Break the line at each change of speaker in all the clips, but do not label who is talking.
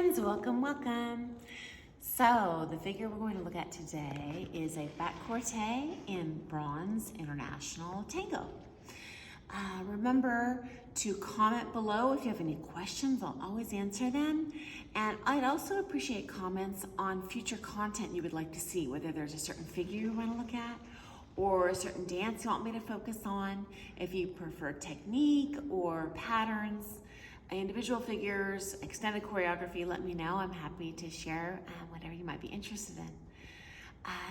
friends, welcome, welcome. So the figure we're going to look at today is a back Corte in bronze international tango. Remember to comment below if you have any questions. I'll always answer them. And I'd also appreciate comments on future content you would like to see, whether there's a certain figure you want to look at or a certain dance you want me to focus on. If you prefer technique or patterns, individual figures, extended choreography, let me know. I'm happy to share whatever you might be interested in.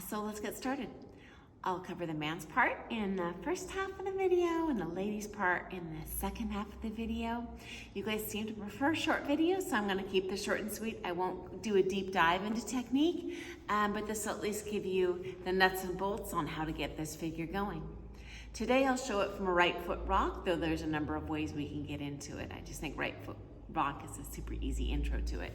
So let's get started. I'll cover the man's part in the first half of the video and the ladies' part in the second half of the video. You guys seem to prefer short videos, so I'm gonna keep this short and sweet. I won't do a deep dive into technique, but this will at least give you the nuts and bolts on how to get this figure going. Today I'll show it from a right foot rock, though there's a number of ways we can get into it. I just think right foot rock is a super easy intro to it.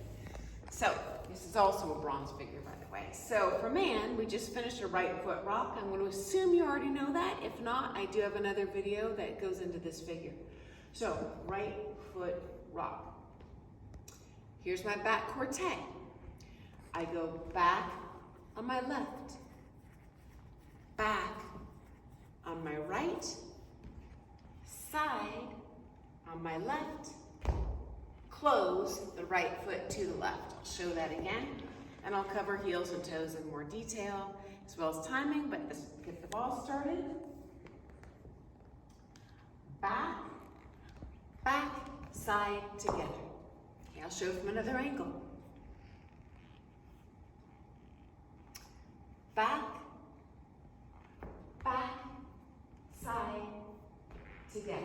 So this is also a bronze figure, by the way. So for man, we just finished a right foot rock. I'm going to assume you already know that. If not, I do have another video that goes into this figure. So right foot rock. Here's my back Corte. I go back on my left, back on my right, side on my left, close the right foot to the left. I'll show that again, and I'll cover heels and toes in more detail, as well as timing, but let's get the ball started. Back, back, side, together. Okay, I'll show from another angle. Back, back, side, together.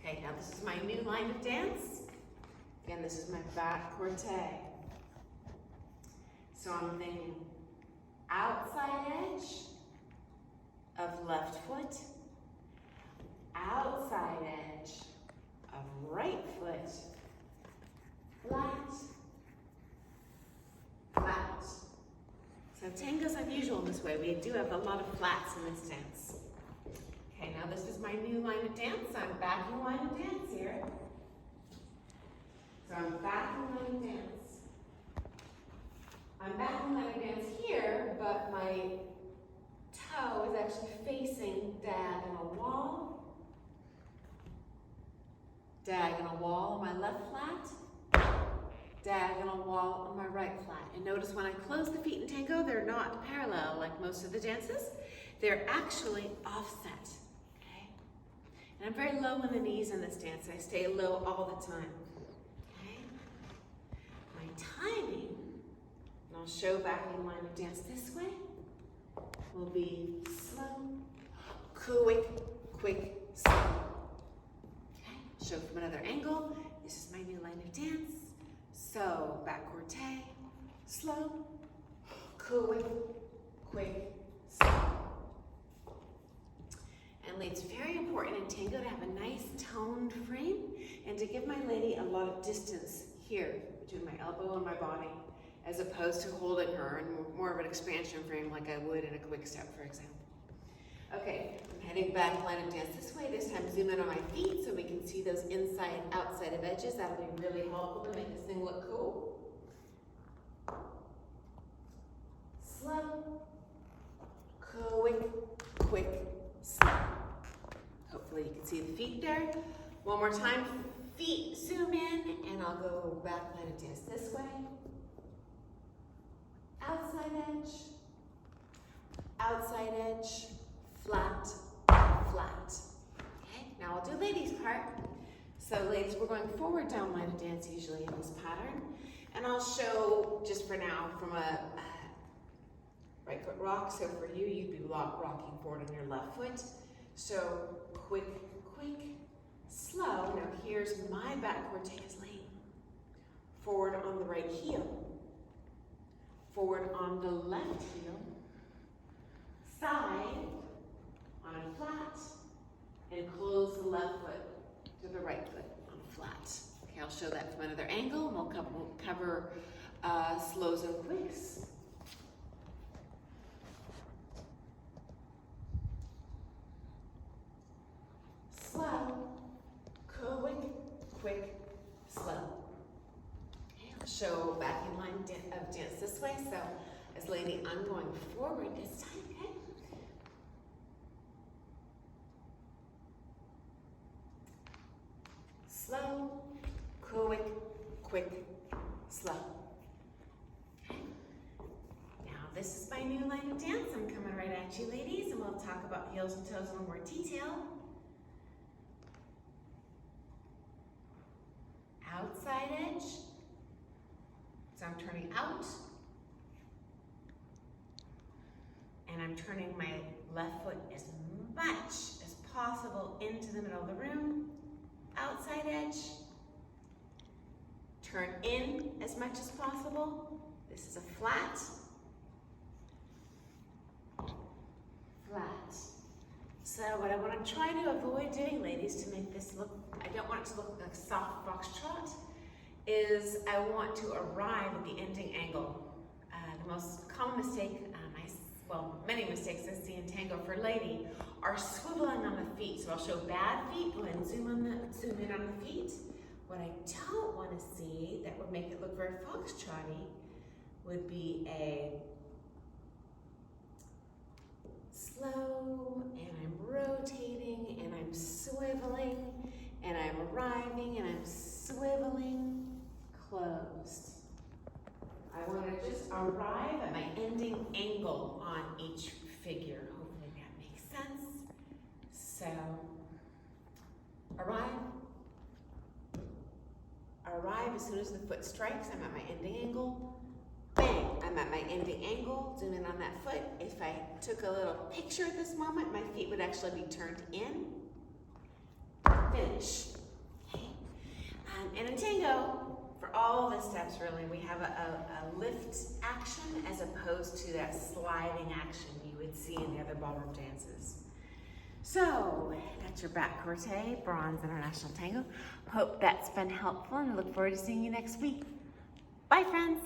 Okay, now this is my new line of dance. Again, this is my back Corte. So I'm thinking outside edge of left foot, outside edge of right foot, flat, flat. So tango's unusual in this way. We do have a lot of flats in this dance. Okay, now this is my new line of dance. I'm back in line of dance here. So I'm back in line of dance. I'm back in line of dance here, but my toe is actually facing diagonal wall. Diagonal wall on my left flat. Diagonal wall on my right flat. And notice when I close the feet in tango, they're not parallel like most of the dances. They're actually offset, okay? And I'm very low on the knees in this dance. I stay low all the time, okay? My timing, and I'll show back in line of dance this way, will be slow, quick, quick, slow. Okay, show from another angle. This is my new line of dance. So, back Corte, slow, quick, quick, slow. And it's very important in tango to have a nice toned frame and to give my lady a lot of distance here between my elbow and my body, as opposed to holding her in more of an expansion frame like I would in a quickstep, for example. Okay, I'm heading back line of dance this way. This time zoom in on my feet so we can see those inside, outside of edges. That'll be really helpful to make this thing look cool. Slow, quick, quick, slow. Hopefully you can see the feet there. One more time, feet zoom in, and I'll go back line of dance this way. Outside edge, flat, flat. Okay, now I'll do ladies' part. So ladies, we're going forward down line of dance usually in this pattern. And I'll show, just for now, from a right foot rock. So for you, you'd be rocking forward on your left foot. So quick, quick, slow. Now here's my back Corte is laying. Forward on the right heel. Forward on the left heel. Side on a flat, and close the left foot to the right foot on a flat. Okay, I'll show that from another angle, and we'll cover slows and quicks. Slow, quick, quick, slow. show back in line of dance this way. So as lady, I'm going forward this time, okay? Slow, quick, quick, slow. Okay. Now this is my new line of dance. I'm coming right at you, ladies, and we'll talk about heels and toes in a little more detail. Outside edge. So I'm turning out. And I'm turning my left foot as much as possible into the middle of the room. Outside edge. Turn in as much as possible. This is a flat. Flat. So what I want to try to avoid doing, ladies, to make this look, I don't want it to look like a soft foxtrot, is I want to arrive at the ending angle. The most common mistake, many mistakes I see in tango for lady are swiveling on the feet. So I'll show bad feet, go ahead and zoom in on the feet. What I don't want to see that would make it look very foxtrotty would be a slow, and I'm rotating, and I'm swiveling, and I'm arriving, and I'm swiveling, closed. I want to just arrive at my ending angle on each figure. Hopefully that makes sense. So, arrive as soon as the foot strikes. I'm at my ending angle. Bang, I'm at my ending angle. Zoom in on that foot. If I took a little picture at this moment, my feet would actually be turned in. Finish. Okay. And in tango, for all the steps really, we have a lift action as opposed to that sliding action you would see in the other ballroom dances. So, that's your back Corte, Bronze International Tango. Hope that's been helpful, and I look forward to seeing you next week. Bye, friends.